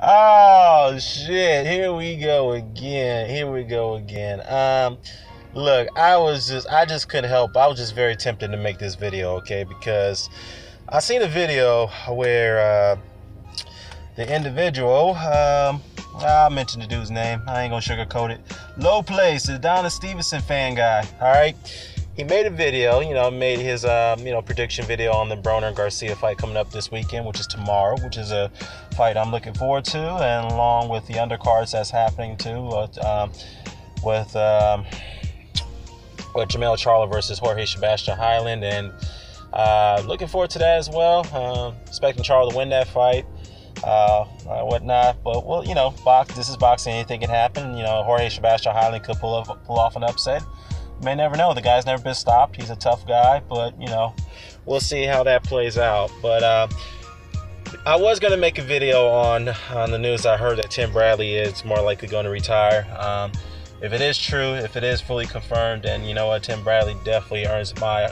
Oh shit! Here we go again. Look, I just couldn't help. I was just very tempted to make this video, okay? Because I seen a video where the individual, I'll mention the dude's name. I ain't gonna sugarcoat it. Low Place, the Adonis Stevenson fan guy. All right. He made a video, made his, prediction video on the Broner and Garcia fight coming up this weekend, which is tomorrow, which is a fight I'm looking forward to, and along with the undercards that's happening too, with Jamel Charlo versus Jorge Sebastian Highland, and looking forward to that as well. Expecting Charlo to win that fight, whatnot. But well, this is boxing. Anything can happen. Jorge Sebastian Highland could pull off an upset. You may never know. The guy's never been stopped. He's a tough guy, but we'll see how that plays out. But I was going to make a video on the news. I heard that Tim Bradley is more likely going to retire. If it is true, if it is fully confirmed, then you know what, Tim Bradley definitely earns my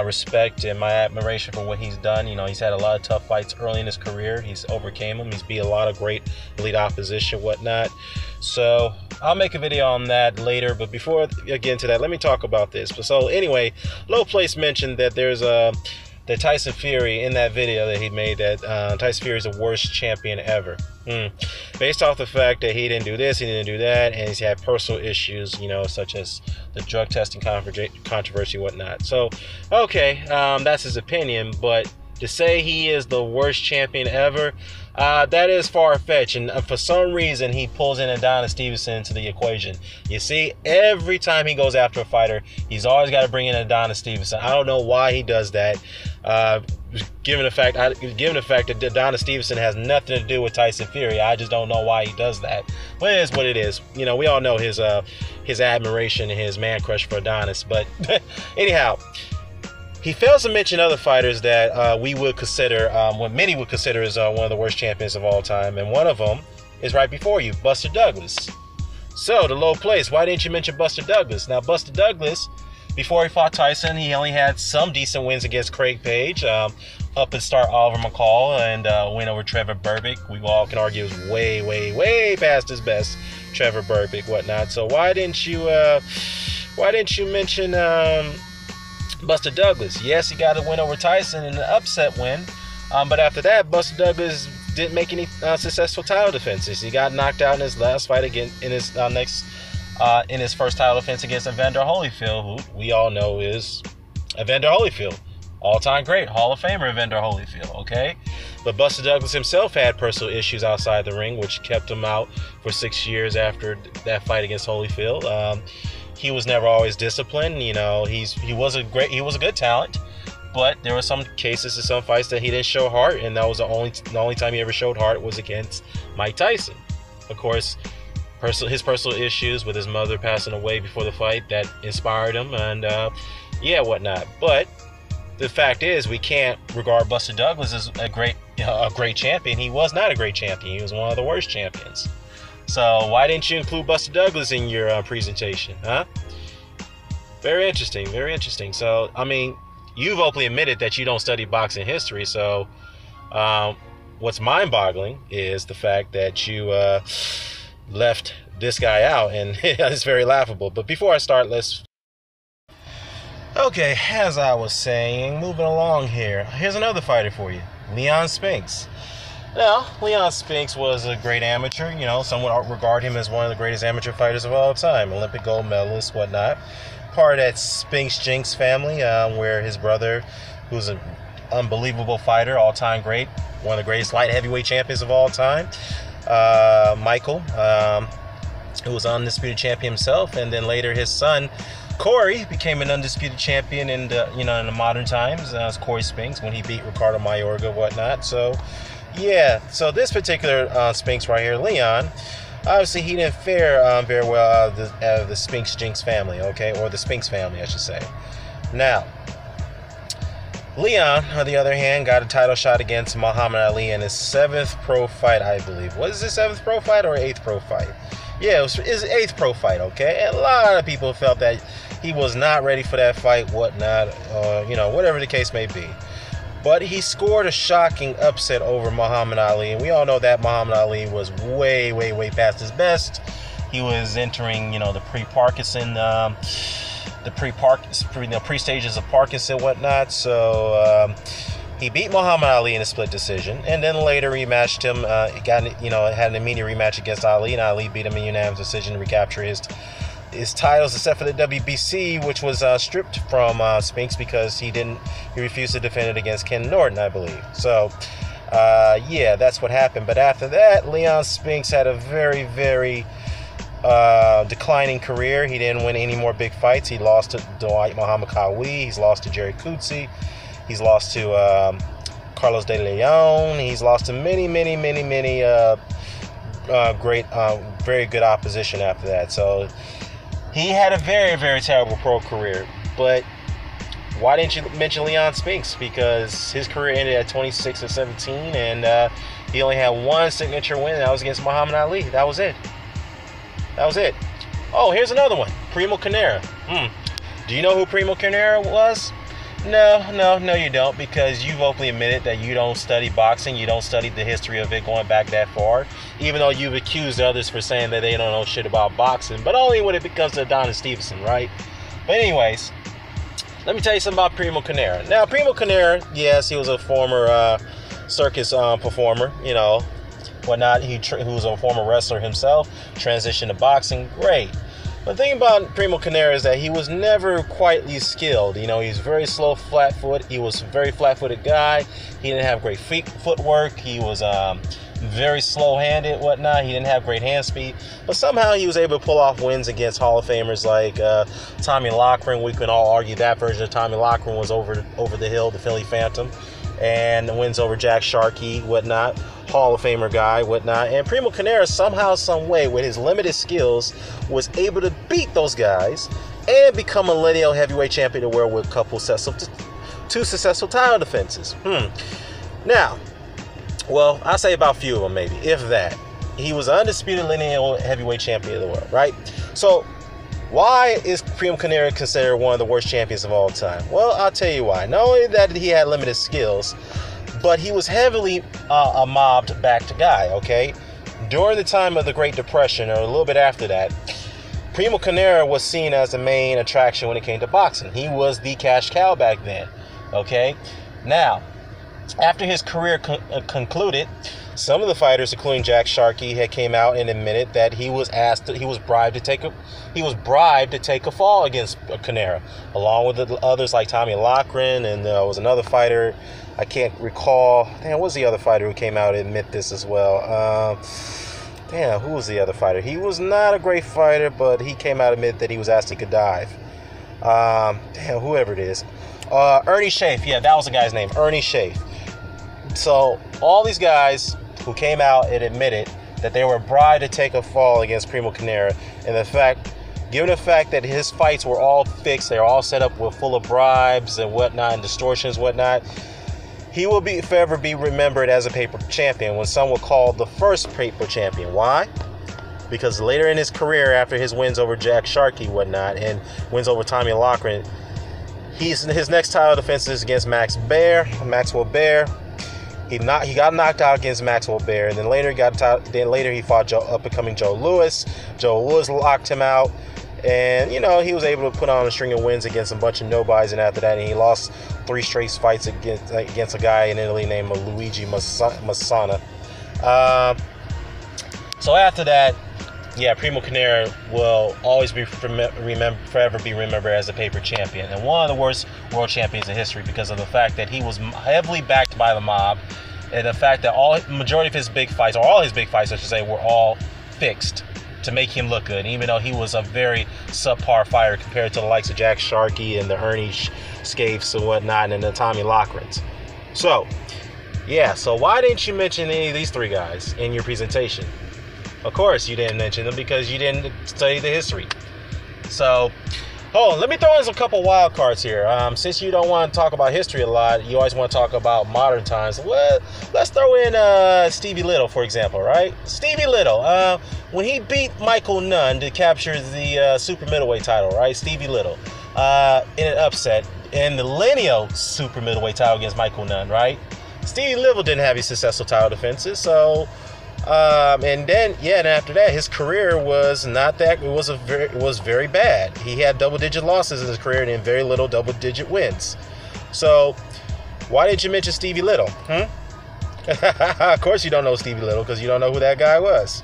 respect and my admiration for what he's done. He's had a lot of tough fights early in his career. He's overcame them. He's beat a lot of great elite opposition, whatnot. So I'll make a video on that later. But before I get into that, let me talk about this. So anyway, Low Place mentioned that there's that Tyson Fury, in that video that he made, that Tyson Fury is the worst champion ever. Based off the fact that he didn't do this, he didn't do that, and he's had personal issues, such as the drug testing controversy, whatnot. So, okay, that's his opinion, but to say he is the worst champion ever, that is far-fetched, and for some reason he pulls in Adonis Stevenson into the equation. You see, every time he goes after a fighter, he's always got to bring in Adonis Stevenson. I don't know why he does that. Given the fact that Adonis Stevenson has nothing to do with Tyson Fury, I just don't know why he does that. But it is what it is. We all know his admiration and his man crush for Adonis. But anyhow, he fails to mention other fighters that we would consider, what many would consider as one of the worst champions of all time, and one of them is right before you, Buster Douglas. So, the Low Place, why didn't you mention Buster Douglas? Now, Buster Douglas, before he fought Tyson, he only had some decent wins against Craig Page, up and start Oliver McCall, and win over Trevor Berbick. We all can argue it was way, way, way past his best, Trevor Berbick, whatnot. So why didn't you mention Buster Douglas? Yes, he got a win over Tyson in an upset win, but after that, Buster Douglas didn't make any successful title defenses. He got knocked out in his last fight again in his in his first title defense against Evander Holyfield, who we all know is Evander Holyfield, all-time great, Hall of Famer Evander Holyfield. Okay, but Buster Douglas himself had personal issues outside the ring, which kept him out for 6 years after that fight against Holyfield. He was never always disciplined. He was a good talent, but there were some cases in some fights that he didn't show heart, and that was the only time he ever showed heart was against Mike Tyson. Of course, his personal issues with his mother passing away before the fight, that inspired him, and whatnot. But the fact is, we can't regard Buster Douglas as a great champion. He was not a great champion. He was one of the worst champions. So why didn't you include Buster Douglas in your presentation, huh? Very interesting, very interesting. So, you've openly admitted that you don't study boxing history. So what's mind-boggling is the fact that you left this guy out, and it's very laughable. But before I start, Okay, as I was saying, moving along here, here's another fighter for you, Leon Spinks. Now, Leon Spinks was a great amateur. Some would regard him as one of the greatest amateur fighters of all time, Olympic gold medalist, whatnot. Part of that Spinks Jinx family, where his brother, who's an unbelievable fighter, all-time great, one of the greatest light heavyweight champions of all time, Michael, who was an undisputed champion himself, and then later his son, Corey, became an undisputed champion in the modern times. As Corey Spinks, when he beat Ricardo Mayorga, whatnot. So, yeah. So this particular Spinks right here, Leon, obviously he didn't fare very well out of the Spinks Jinx family, okay, or the Spinks family, I should say. Now, Leon, on the other hand, got a title shot against Muhammad Ali in his 7th pro fight, I believe. Was it his 7th pro fight or 8th pro fight? Yeah, it was his 8th pro fight, okay? And a lot of people felt that he was not ready for that fight, whatnot, whatever the case may be. But he scored a shocking upset over Muhammad Ali, and we all know that Muhammad Ali was way, way, way past his best. He was entering, the pre-Parkinson, pre-stages of Parkinson and whatnot. So he beat Muhammad Ali in a split decision, and then later rematched him. Had an immediate rematch against Ali, and Ali beat him in unanimous decision to recapture his titles, except for the WBC, which was stripped from Spinks because he refused to defend it against Ken Norton, I believe. So, that's what happened. But after that, Leon Spinks had a very, very declining career. He didn't win any more big fights. He lost to Dwight Muhammad Qawi. He's lost to Jerry Coetzee. He's lost to Carlos De Leon. He's lost to many, many, many, many great, very good opposition after that. So he had a very, very terrible pro career. But why didn't you mention Leon Spinks? Because his career ended at 26 and 17, and he only had one signature win, and that was against Muhammad Ali. That was it. Oh, here's another one. Primo Carnera. Do you know who Primo Carnera was? No, you don't, because you've openly admitted that you don't study boxing. You don't study the history of it going back that far, even though you've accused others for saying that they don't know shit about boxing, but only when it comes to Adonis Stevenson, right? But anyways, let me tell you something about Primo Carnera. Now, Primo Carnera, yes, he was a former circus performer, whatnot. He was a former wrestler himself, transitioned to boxing, great. The thing about Primo Carnera is that he was never quietly skilled. He's very slow, flat-foot. He was a very flat-footed guy. He didn't have great footwork. He was very slow-handed, whatnot. He didn't have great hand speed. But somehow he was able to pull off wins against Hall of Famers like Tommy Loughran. We can all argue that version of Tommy Loughran was over the hill, the Philly Phantom. And wins over Jack Sharkey, whatnot. Hall of Famer guy, whatnot. And Primo Carnera somehow, some way, with his limited skills, was able to beat those guys and become a lineal heavyweight champion of the world with a couple two successful title defenses. Now, well, I'll say about a few of them, maybe, if that. He was an undisputed lineal heavyweight champion of the world, right? So, why is Primo Carnera considered one of the worst champions of all time? Well, I'll tell you why. Not only that he had limited skills, but he was heavily a mobbed-backed guy, okay? During the time of the Great Depression, or a little bit after that, Primo Carnera was seen as the main attraction when it came to boxing. He was the cash cow back then, okay? Now, after his career concluded, some of the fighters, including Jack Sharkey, had came out and admitted that he was bribed to take a fall against Carnera, along with the others like Tommy Loughran, and there was another fighter, I can't recall. What was the other fighter who came out and admit this as well? Who was the other fighter? He was not a great fighter, but he came out and admitted that he was asked he could dive. Whoever it is. Ernie Schaaf. Yeah, that was the guy's name, Ernie Schaaf. So all these guys who came out and admitted that they were bribed to take a fall against Primo Carnera, and given the fact that his fights were all fixed, they were all set up with full of bribes and whatnot and distortions, whatnot, he will forever be remembered as a paper champion, when some will call the first paper champion. Why? Because later in his career, after his wins over Jack Sharkey, whatnot, and wins over Tommy Loughran, his next title defense is against Maxwell Bear. He got knocked out against Maxwell Bear, and then later he fought up-and-coming Joe Louis. Joe Louis locked him out, and he was able to put on a string of wins against a bunch of nobodies. And after that, he lost 3 straight fights against a guy in Italy named Luigi Massana. So after that, Primo Carnera will always be forever be remembered as a paper champion, and one of the worst world champions in history, because of the fact that he was heavily backed by the mob, and the fact that majority of his big fights, or all his big fights, I should say, were all fixed to make him look good, even though he was a very subpar fighter compared to the likes of Jack Sharkey and the Ernie Schaafs and whatnot, and the Tommy Loughrans. So why didn't you mention any of these 3 guys in your presentation? Of course you didn't mention them, because you didn't study the history. So, let me throw in a couple wild cards here. Since you don't want to talk about history a lot, you always want to talk about modern times. Well, let's throw in Stevie Little, for example, right? Stevie Little, when he beat Michael Nunn to capture the super middleweight title, right? Stevie Little, in an upset. the lineal super middleweight title against Michael Nunn, right? Stevie Little didn't have any successful title defenses, so and then and after that, his career was not that. It was very bad. He had double-digit losses in his career and very little double-digit wins. So, why didn't you mention Stevie Little? Of course, you don't know Stevie Little because you don't know who that guy was.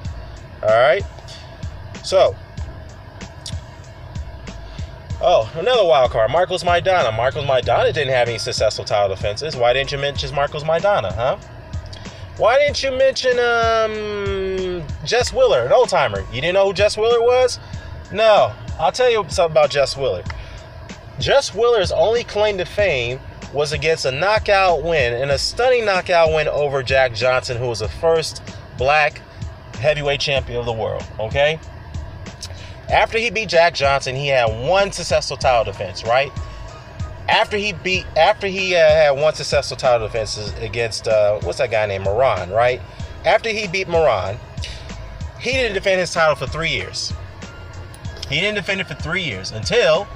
All right. So, another wild card, Marcos Maidana. Marcos Maidana didn't have any successful title defenses. Why didn't you mention Marcos Maidana, huh? Why didn't you mention Jess Willard, an old-timer? You didn't know who Jess Willard was? No. I'll tell you something about Jess Willard. Jess Willard's only claim to fame was against a knockout win, and a stunning knockout win over Jack Johnson, who was the first black heavyweight champion of the world, okay? After he beat Jack Johnson, he had one successful title defense, right? After he had one successful title defense against what's that guy named Moran, right? After he beat Moran, he didn't defend his title for 3 years. He didn't defend it for 3 years until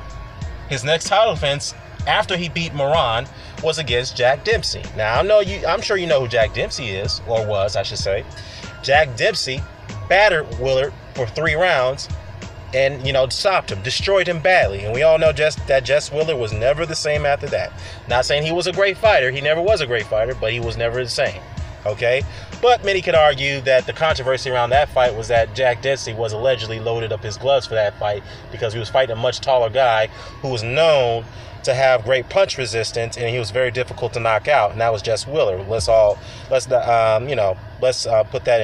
his next title defense after he beat Moran was against Jack Dempsey. Now I'm sure you know who Jack Dempsey is, or was, I should say. Jack Dempsey battered Willard for 3 rounds. And, stopped him, destroyed him badly. And we all know that Jess Willard was never the same after that. Not saying he was a great fighter. He never was a great fighter, but he was never the same. Okay? But many could argue that the controversy around that fight was that Jack Dempsey was allegedly loaded up his gloves for that fight because he was fighting a much taller guy who was known to have great punch resistance, and he was very difficult to knock out. And that was Jess Willard. Let's put that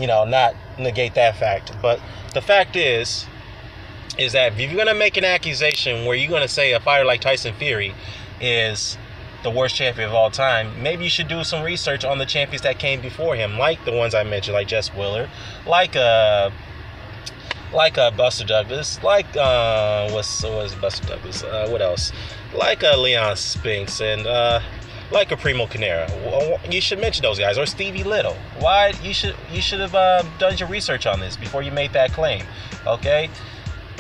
in, not negate that fact. But the fact is that if you're going to make an accusation where you're going to say a fighter like Tyson Fury is the worst champion of all time, maybe you should do some research on the champions that came before him, like the ones I mentioned, like Jess Willard, like Buster Douglas, like what's Buster Douglas? What else? Like Leon Spinks and like a Primo Canera. You should mention those guys, or Stevie Little. Why? You should have done your research on this before you made that claim. Okay.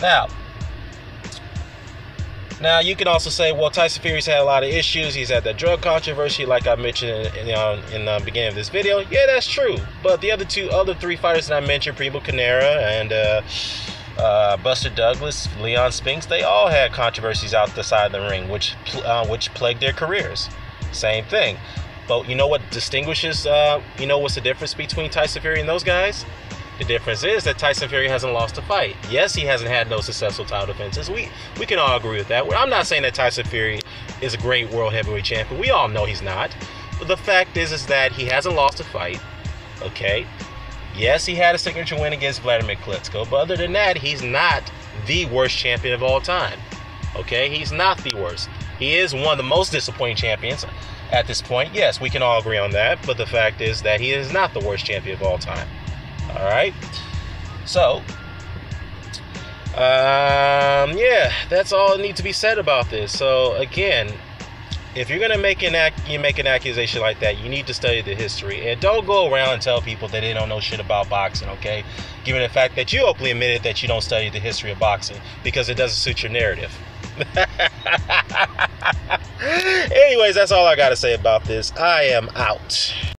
Now you can also say, well, Tyson Fury's had a lot of issues. He's had that drug controversy, like I mentioned in the beginning of this video. Yeah, that's true. But the other 3 fighters that I mentioned, Primo Canera and Buster Douglas, Leon Spinks, they all had controversies out the side of the ring, which plagued their careers. Same thing. But you know what distinguishes, what's the difference between Tyson Fury and those guys? The difference is that Tyson Fury hasn't lost a fight. Yes, he hasn't had no successful title defenses. We can all agree with that. I'm not saying that Tyson Fury is a great world heavyweight champion. We all know he's not. But the fact is that he hasn't lost a fight. Okay? Yes, he had a signature win against Vladimir Klitschko. But other than that, he's not the worst champion of all time. Okay? He's not the worst. He is one of the most disappointing champions at this point. Yes, we can all agree on that. But the fact is that he is not the worst champion of all time. All right. So, that's all that needs to be said about this. So again, if you're gonna make an accusation like that, you need to study the history and don't go around and tell people that they don't know shit about boxing. Okay, given the fact that you openly admitted that you don't study the history of boxing because it doesn't suit your narrative. Anyways, that's all I gotta say about this. I am out.